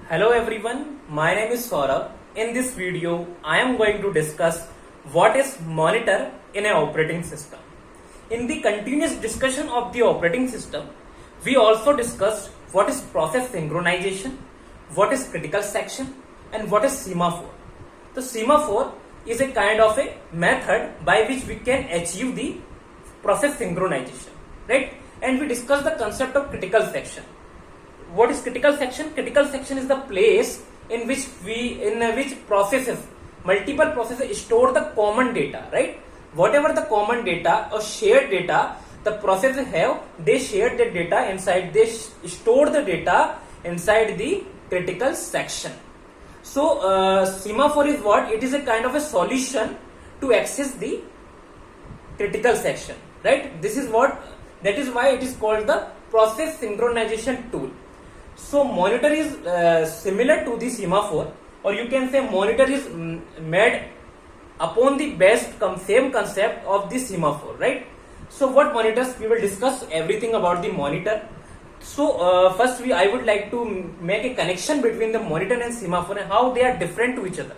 Hello everyone, my name is Saurabh. In this video, I am going to discuss what is monitor in an operating system. In the continuous discussion of the operating system, we also discussed what is process synchronization, what is critical section, and what is semaphore. The semaphore is a kind of a method by which we can achieve the process synchronization, right? And we discussed the concept of critical section. What is critical section? Critical section is the place in which multiple processes store the common data, right? Whatever the common data or shared data the processes have, they share the data inside, they store the data inside the critical section. So semaphore is what? It is a kind of a solution to access the critical section, right? That is why it is called the process synchronization tool. So monitor is similar to the semaphore, or you can say monitor is made upon the same concept of the semaphore, right? So what monitors? We will discuss everything about the monitor. So first I would like to make a connection between the monitor and semaphore and how they are different to each other.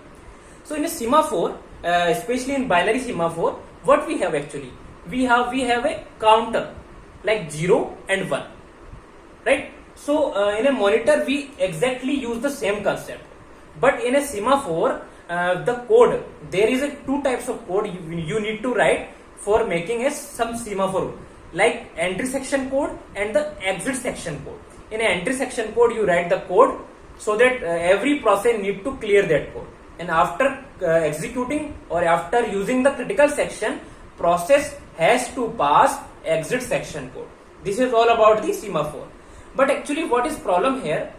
So in a semaphore, especially in binary semaphore, what we have actually? We have a counter like 0 and 1, right? So in a monitor we exactly use the same concept, but in a semaphore the code, there is two types of code you need to write for making some semaphore, like entry section code and the exit section code. In an entry section code you write the code so that every process need to clear that code, and after executing or after using the critical section, process has to pass exit section code. This is all about the semaphore. But actually what is problem here?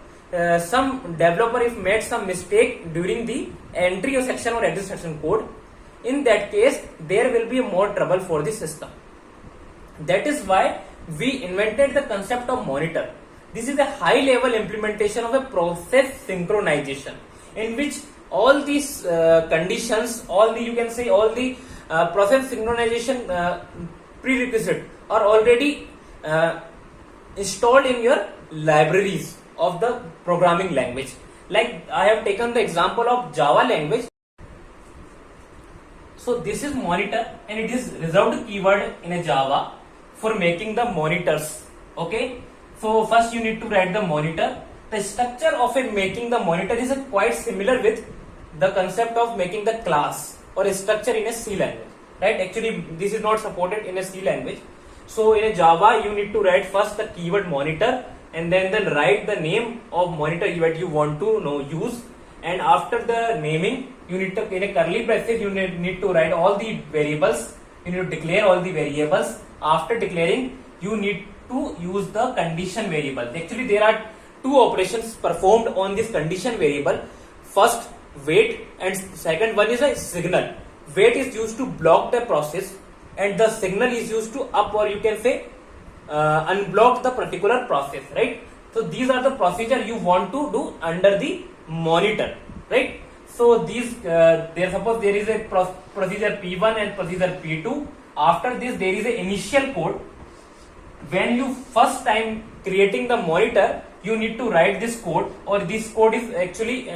Some developer if made some mistake during the entry or section or exit section code, in that case there will be more trouble for the system. That is why we invented the concept of monitor. This is a high level implementation of a process synchronization, in which all these conditions, all the process synchronization prerequisite are already installed in your libraries of the programming language. Like I have taken the example of Java language. So this is monitor, and it is reserved keyword in a Java for making the monitors. Okay, so first you need to write the monitor. The structure of making the monitor is quite similar with the concept of making the class or a structure in a C language, right? Actually this is not supported in a C language. So in a Java you need to write first the keyword monitor, and then write the name of monitor that you want to use, and after the naming you need to, in a curly braces, you need to write all the variables. You need to declare all the variables. After declaring, you need to use the condition variable. Actually there are two operations performed on this condition variable. First wait, and second one is a signal. Wait is used to block the process, and the signal is used to up, or you can say unblock the particular process, right? So these are the procedure you want to do under the monitor, right? So these suppose there is a procedure P1 and procedure P2. After this there is a initial code. When you first time creating the monitor, you need to write this code, or this code is actually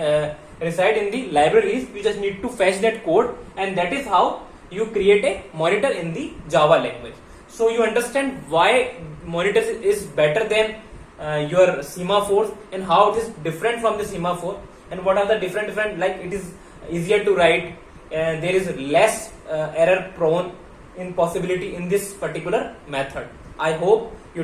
reside in the libraries. You just need to fetch that code, and that is how you create a monitor in the Java language. So you understand why monitor is better than your semaphores, and how it is different from the semaphore, and what are the different like it is easier to write, there is less error prone in possibility in this particular method. I hope you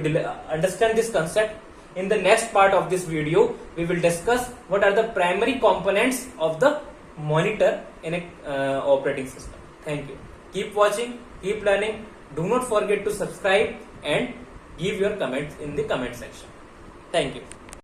understand this concept. In the next part of this video, we will discuss what are the primary components of the monitor in a operating system. Thank you. Keep watching, keep learning. Do not forget to subscribe and give your comments in the comment section. Thank you.